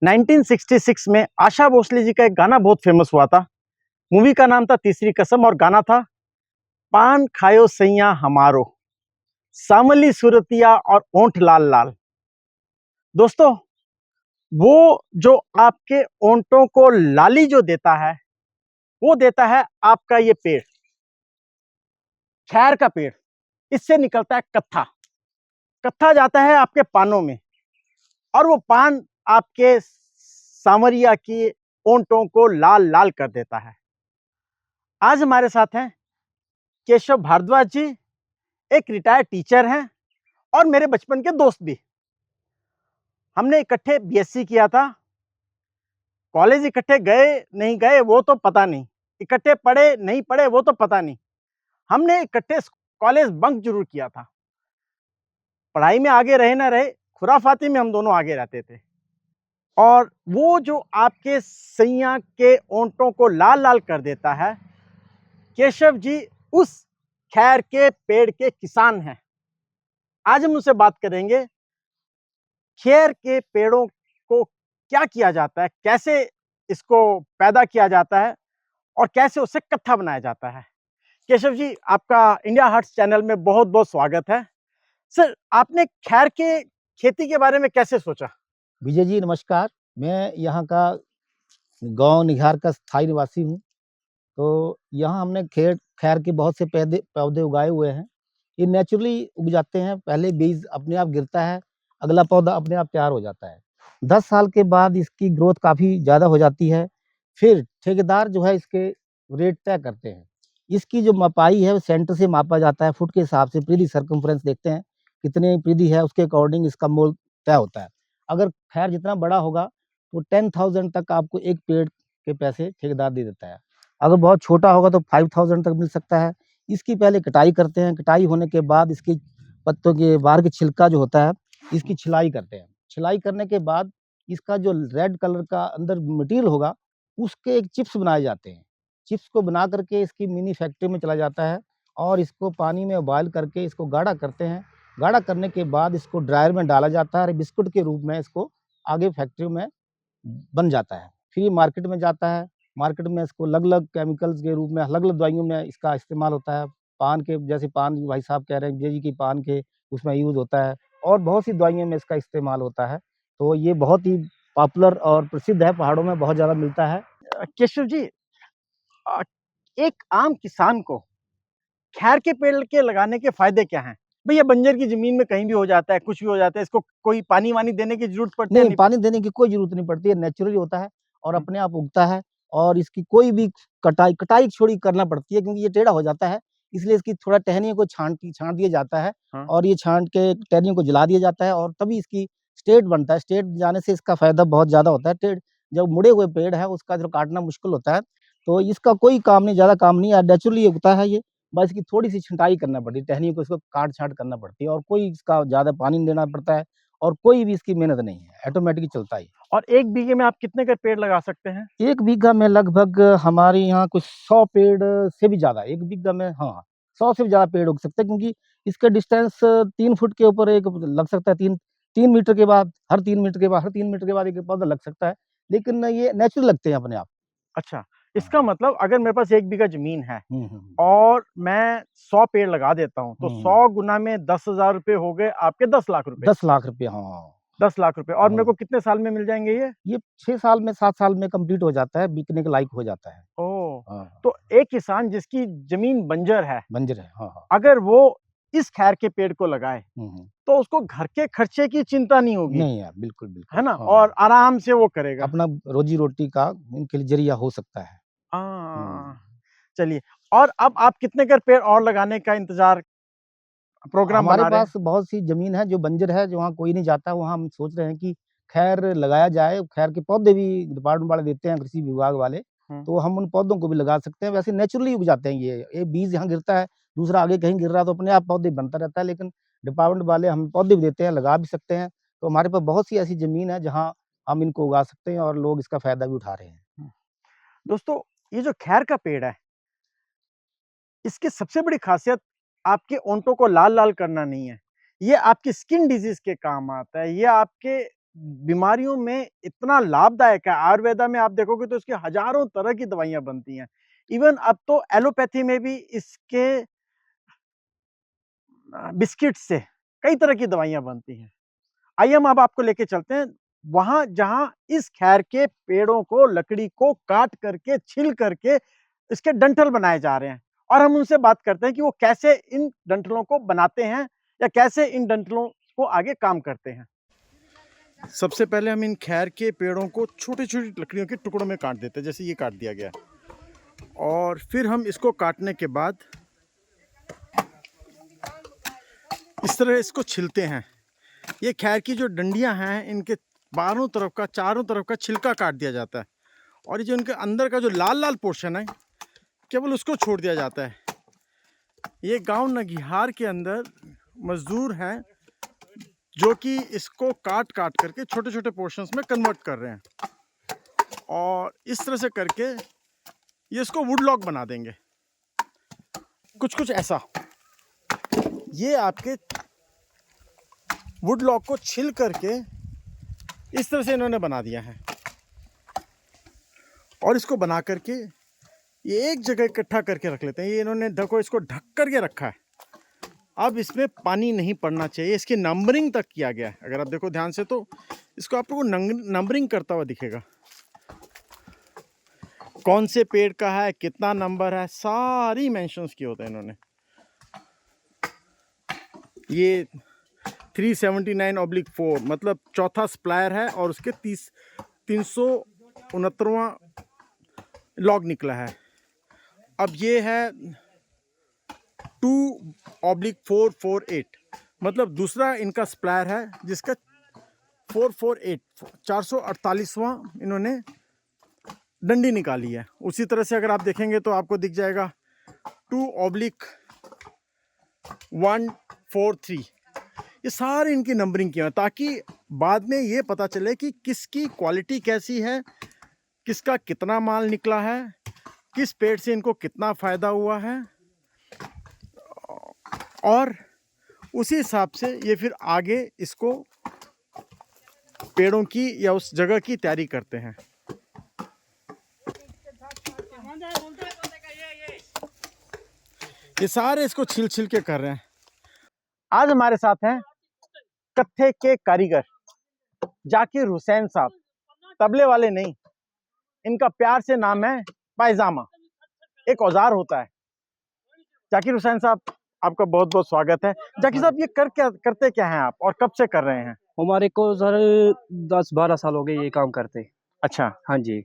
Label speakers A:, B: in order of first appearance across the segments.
A: 1966 में आशा भोसले जी का एक गाना बहुत फेमस हुआ था। मूवी का नाम था तीसरी कसम और गाना था पान खायो सैया हमारो, सामली सुरतिया और ओंठ लाल लाल। दोस्तों, वो जो आपके ओंठों को लाली जो देता है, वो देता है आपका ये पेड़, खैर का पेड़। इससे निकलता है कत्था। कत्था जाता है आपके पानों में और वो पान आपके सामरिया की ओंठों को लाल लाल कर देता है। आज हमारे साथ हैं केशव भारद्वाज जी, एक रिटायर्ड टीचर हैं और मेरे बचपन के दोस्त भी। हमने इकट्ठे बीएससी किया था। कॉलेज इकट्ठे गए नहीं गए वो तो पता नहीं, इकट्ठे पढ़े नहीं पढ़े वो तो पता नहीं। हमने इकट्ठे कॉलेज बंक जरूर किया था। पढ़ाई में आगे रहे ना रहे, खुराफाती में हम दोनों आगे रहते थे। और वो जो आपके सैया के ओंठों को लाल लाल कर देता है, केशव जी उस खैर के पेड़ के किसान हैं। आज हम उनसे बात करेंगे खैर के पेड़ों को क्या किया जाता है, कैसे इसको पैदा किया जाता है और कैसे उसे कत्था बनाया जाता है। केशव जी, आपका इंडिया हार्ट्स चैनल में बहुत बहुत स्वागत है। सर, आपने खैर के खेती के बारे में कैसे सोचा?
B: विजय जी नमस्कार। मैं यहाँ का गांव निघार का स्थायी निवासी हूँ। तो यहाँ हमने खैर के बहुत से पौधे उगाए हुए हैं। ये नेचुरली उग जाते हैं। पहले बीज अपने आप गिरता है, अगला पौधा अपने आप तैयार हो जाता है। 10 साल के बाद इसकी ग्रोथ काफ़ी ज़्यादा हो जाती है। फिर ठेकेदार जो है इसके रेट तय करते हैं। इसकी जो मपाई है वो सेंटर से मापा जाता है, फुट के हिसाब से परिधि सर्कमफ्रेंस देखते हैं कितने परिधि है, उसके अकॉर्डिंग इसका मोल तय होता है। अगर खैर जितना बड़ा होगा तो 10,000 तक आपको एक पेड़ के पैसे ठेकेदार दे देता है। अगर बहुत छोटा होगा तो 5,000 तक मिल सकता है। इसकी पहले कटाई करते हैं। कटाई होने के बाद इसकी पत्तों के बाहर की छिलका जो होता है, इसकी छिलाई करते हैं। छिलाई करने के बाद इसका जो रेड कलर का अंदर मटेरियल होगा, उसके एक चिप्स बनाए जाते हैं। चिप्स को बना करके इसकी मिनी फैक्ट्री में चला जाता है और इसको पानी में बॉयल करके इसको गाढ़ा करते हैं। गाढ़ा करने के बाद इसको ड्रायर में डाला जाता है और बिस्कुट के रूप में इसको आगे फैक्ट्री में बन जाता है। फिर ये मार्केट में जाता है। मार्केट में इसको अलग-अलग केमिकल्स के रूप में, अलग-अलग दवाइयों में इसका इस्तेमाल होता है। पान के जैसे पान भाई साहब कह रहे हैं विजय जी की पान के उसमें यूज़ होता है और बहुत सी दवाइयों में इसका इस्तेमाल होता है। तो ये बहुत ही पॉपुलर और प्रसिद्ध है, पहाड़ों में बहुत ज़्यादा मिलता है।
A: केशव जी, अ, एक आम किसान को खैर के पेड़ के लगाने के फायदे क्या हैं? भैया, बंजर की जमीन में कहीं भी हो जाता है, कुछ भी हो जाता है, इसको कोई पानी वानी देने की जरूरत पड़ती है
B: नहीं,
A: नहीं
B: पानी
A: पड़ती?
B: देने की कोई ज़रूरत नहीं पड़ती है, नेचुरली होता है और
A: हम्म,
B: अपने आप उगता है और इसकी कोई भी कटाई थोड़ी करना पड़ती है क्योंकि ये टेढ़ा हो जाता है, इसलिए इसकी थोड़ा टहनियों को छाँट दिया जाता है
A: हाँ।
B: और ये छाँट के टहनियों को जला दिया जाता है और तभी इसकी स्टेट बनता है। स्टेट जाने से इसका फ़ायदा बहुत ज़्यादा होता है। जब मुड़े हुए पेड़ है उसका जो काटना मुश्किल होता है, तो इसका कोई काम नहीं, ज़्यादा काम नहीं है, नेचुरली उगता है ये। बस इसकी थोड़ी-सी छँटाई करना पड़ती है, टहनियों को इसको काट-छाँट करना पड़ती है और कोई इसका ज़्यादा पानी नहीं देना पड़ता है और कोई भी इसकी मेहनत नहीं है, ऑटोमेटिक ही चलता है ये।
A: और एक बीघे में आप कितने का पेड़ लगा सकते हैं?
B: 1 बीघा में लगभग हमारे यहाँ कुछ 100 पेड़ से भी ज़्यादा, 1 बीघा में हाँ, 100 से भी ज़्यादा पेड़ उग सकते हैं क्योंकि इसका डिस्टेंस 3 फुट के ऊपर एक लग सकता है, 3 मीटर के बाद, हर 3 मीटर के बाद, हर 3 मीटर के बाद एक पौधा लग सकता है, लेकिन ये नेचुरल लगते हैं अपने आप।
A: अच्छा,
B: हाँ।
A: इसका मतलब अगर मेरे पास एक बीघा जमीन है
B: हुँ।
A: और मैं 100 पेड़ लगा देता हूँ, तो
B: हुँ।
A: 100 गुना में 10,000 रुपए हो गए आपके 10 लाख रुपए।
B: 10 लाख रुपए हाँ।
A: 10 लाख रुपए और मेरे
B: हाँ,
A: को कितने साल में मिल जाएंगे ये?
B: ये 6 साल में 7 साल में कंप्लीट हो जाता है, बिकने के लायक हो जाता है।
A: ओह!
B: हाँ,
A: तो एक किसान जिसकी जमीन बंजर है,
B: बंजर है। हाँ, हाँ।
A: अगर वो इस खैर के पेड़ को लगाए,
B: हुँ।
A: तो उसको घर के खर्चे की चिंता नहीं होगी,
B: नहीं है, बिल्कुल, बिल्कुल।
A: है ना?
B: हाँ,
A: और
B: हाँ।
A: आराम से वो करेगा।
B: अपना रोज़ी-रोटी का इनके लिए ज़रिया हो सकता है। हुँ।
A: हाँ, चलिए। और अब आप कितने कर पेड़ और लगाने का इंतज़ार प्रोग्राम
B: हमारे
A: बना रहे हैं?
B: पास बहुत सी ज़मीन है जो बंजर है, जहाँ कोई नहीं जाता, वहाँ हम सोच रहे हैं कि खैर लगाया जाए। खैर के पौधे भी डिपार्टमेंट वाले देते हैं, कृषि विभाग वाले,
A: हुँ।
B: तो हम उन पौधों को भी लगा सकते हैं। वैसे नेचुरली उग जाते हैं ये। एक बीज यहाँ गिरता है, दूसरा आगे कहीं गिर रहा है, तो अपने आप पौधे बनता रहता है। लेकिन डिपार्टमेंट वाले हमें पौधे भी देते हैं, लगा भी सकते हैं। तो हमारे पास बहुत सी ऐसी ज़मीन है, जहाँ हम इनको उगा सकते हैं और लोग इसका फ़ायदा भी उठा रहे हैं।
A: हुँ। दोस्तों, ये जो खैर का पेड़ है, इसकी सबसे बड़ी ख़ासियत आपके ओंठों को लाल-लाल करना नहीं है। ये आपकी स्किन डिज़ीज़ के काम आता है। ये आपके बीमारियों में इतना लाभदायक है। आयुर्वेदा में आप देखोगे तो इसके हजारों तरह की दवाइयां बनती हैं। इवन अब तो एलोपैथी में भी इसके बिस्किट से कई तरह की दवाइयां बनती हैं। आइए हम अब आपको लेके चलते हैं वहां जहां इस खैर के पेड़ों को, लकड़ी को काट करके, छिल करके इसके डंठल बनाए जा रहे हैं, और हम उनसे बात करते हैं कि वो कैसे इन डंठलों को बनाते हैं या कैसे इन डंठलों को आगे काम करते हैं। सबसे पहले हम इन खैर के पेड़ों को छोटी छोटी लकड़ियों के टुकड़ों में काट देते हैं, जैसे ये काट दिया गया, और फिर हम इसको काटने के बाद इस तरह इसको छिलते हैं। ये खैर की जो डंडियां हैं, इनके चारों तरफ का छिलका काट दिया जाता है, और ये जो इनके अंदर का जो लाल लाल पोर्शन है, केवल उसको छोड़ दिया जाता है। ये गांव नगिहार के अंदर मजदूर हैं जो कि इसको काट काट करके छोटे छोटे पोर्शंस में कन्वर्ट कर रहे हैं, और इस तरह से करके ये इसको वुडलॉक बना देंगे। कुछ ऐसा ये आपके वुडलॉक को छिल करके इस तरह से इन्होंने बना दिया है, और इसको बना करके ये एक जगह इकट्ठा करके रख लेते हैं। ये इन्होंने इसको ढक करके रखा है। अब इसमें पानी नहीं पड़ना चाहिए। इसकी नंबरिंग तक किया गया है। अगर आप देखो ध्यान से तो इसको आपको नंबरिंग करता हुआ दिखेगा, कौन से पेड़ का है, कितना नंबर है, सारी मेंशंस किए होते हैं इन्होंने। ये 379/4 मतलब चौथा स्प्लायर है, और उसके 369वां लॉग निकला है। अब ये है 2/448 मतलब दूसरा इनका स्प्लायर है, जिसका 448वां इन्होंने डंडी निकाली है। उसी तरह से अगर आप देखेंगे तो आपको दिख जाएगा 2/143। ये सारे इनकी नंबरिंग की है, ताकि बाद में ये पता चले कि किसकी क्वालिटी कैसी है, किसका कितना माल निकला है, किस पेड़ से इनको कितना फ़ायदा हुआ है, और उसी हिसाब से ये फिर आगे इसको पेड़ों की या उस जगह की तैयारी करते हैं। ये सारे इसको छिल छिल के कर रहे हैं। आज हमारे साथ हैं कत्थे के कारीगर जाकिर हुसैन साहब, तबले वाले नहीं, इनका प्यार से नाम है पायजामा। एक औजार होता है। जाकिर हुसैन साहब, आपका बहुत बहुत स्वागत है। जाकिर साहब, ये करते क्या हैं आप, और कब से कर रहे हैं?
C: हमारे को सर 10-12 साल हो गए ये काम करते।
A: अच्छा,
C: हाँ जी।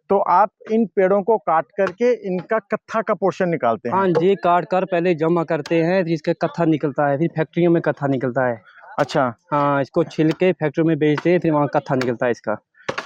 A: तो आप इन पेड़ों को काट करके इनका कत्था का पोर्शन निकालते हैं?
C: हाँ जी, काट कर पहले जमा करते हैं, फिर इसका कत्था निकलता है, फिर फैक्ट्रियों में कत्था निकलता है।
A: अच्छा।
C: हाँ, इसको छिल के फैक्ट्री में बेचते हैं, फिर वहाँ कत्था निकलता है इसका।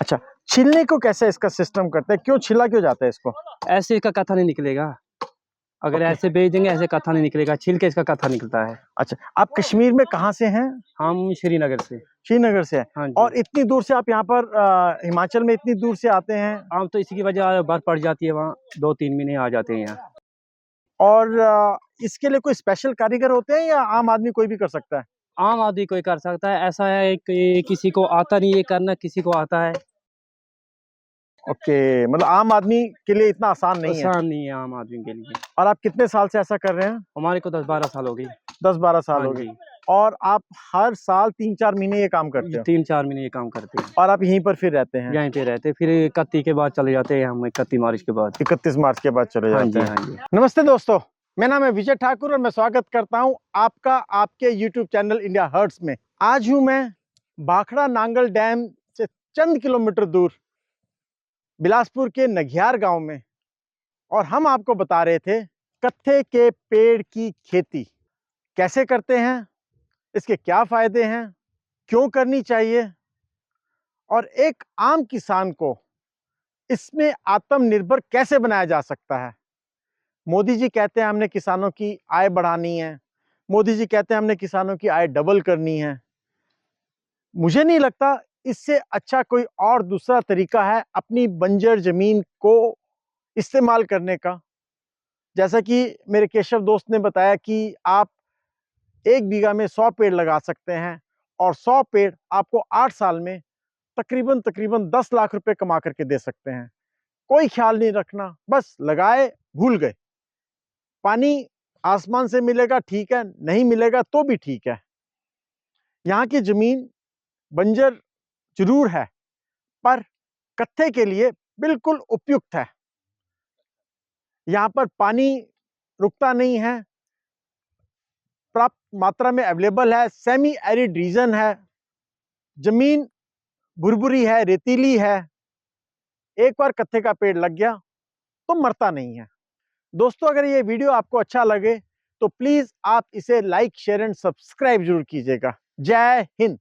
A: अच्छा, छिलने को कैसे इसका सिस्टम करते हैं? क्यों छिला क्यों जाता है इसको?
C: ऐसे इसका कत्था नहीं निकलेगा। अगर ऐसे बेच देंगे, ऐसे कत्था नहीं निकलेगा, छिल के इसका कत्था निकलता है।
A: अच्छा, आप कश्मीर में कहाँ से हैं?
C: हम श्रीनगर से।
A: श्रीनगर से हैं।
C: हाँ जी।
A: और इतनी दूर से आप यहाँ पर हिमाचल में इतनी दूर से आते हैं?
C: हम तो इसी की वजह बर्फ पड़ जाती है, वहाँ 2-3 महीने आ जाते हैं यहाँ।
A: और इसके लिए कोई स्पेशल कारीगर होते हैं या आम आदमी कोई भी कर सकता है?
C: आम आदमी कोई कर सकता है। ऐसा है कि किसी को आता नहीं ये करना, किसी को आता है।
A: ओके, मतलब आम आदमी के लिए इतना आसान नहीं है।
C: आसान नहीं है आम आदमी के लिए।
A: और आप कितने साल से ऐसा कर रहे हैं?
C: हमारे को 10-12 साल हो गई।
A: 10-12 साल
C: हाँ
A: हो गए।
C: जी।
A: और आप हर साल 3-4 महीने ये काम करते हो?
C: 3-4 महीने ये काम करते हैं।
A: और आप यहीं पर फिर रहते हैं?
C: यहीं पे रहते, फिर 31 के बाद चले जाते हैं हम, 31 मार्च के बाद।
A: 31 मार्च के बाद चले
C: हाँ
A: जाते
C: जी,
A: हैं।
C: हाँ जी।
A: नमस्ते दोस्तों, मेरा नाम है विजय ठाकुर और मैं स्वागत करता हूं आपका आपके YouTube चैनल इंडिया हर्ट्स में। आज हूं मैं भाखड़ा नांगल डैम से चंद किलोमीटर दूर बिलासपुर के नगिहार गांव में, और हम आपको बता रहे थे कत्थे के पेड़ की खेती कैसे करते हैं, इसके क्या फायदे हैं, क्यों करनी चाहिए, और एक आम किसान को इसमें आत्मनिर्भर कैसे बनाया जा सकता है। मोदी जी कहते हैं हमने किसानों की आय बढ़ानी है, मोदी जी कहते हैं हमने किसानों की आय डबल करनी है। मुझे नहीं लगता इससे अच्छा कोई और दूसरा तरीका है अपनी बंजर जमीन को इस्तेमाल करने का। जैसा कि मेरे केशव दोस्त ने बताया कि आप 1 बीघा में 100 पेड़ लगा सकते हैं, और 100 पेड़ आपको 8 साल में तकरीबन 10 लाख रुपए कमा करके दे सकते हैं। कोई ख्याल नहीं रखना, बस लगाए, भूल गए। पानी आसमान से मिलेगा ठीक है, नहीं मिलेगा तो भी ठीक है। यहाँ की जमीन बंजर जरूर है, पर कत्थे के लिए बिल्कुल उपयुक्त है। यहाँ पर पानी रुकता नहीं है, पर्याप्त मात्रा में अवेलेबल है, सेमी एरिड रीजन है, जमीन भुरभुरी है, रेतीली है। एक बार कत्थे का पेड़ लग गया तो मरता नहीं है। दोस्तों, अगर ये वीडियो आपको अच्छा लगे तो प्लीज आप इसे लाइक, शेयर एंड सब्सक्राइब जरूर कीजिएगा। जय हिंद।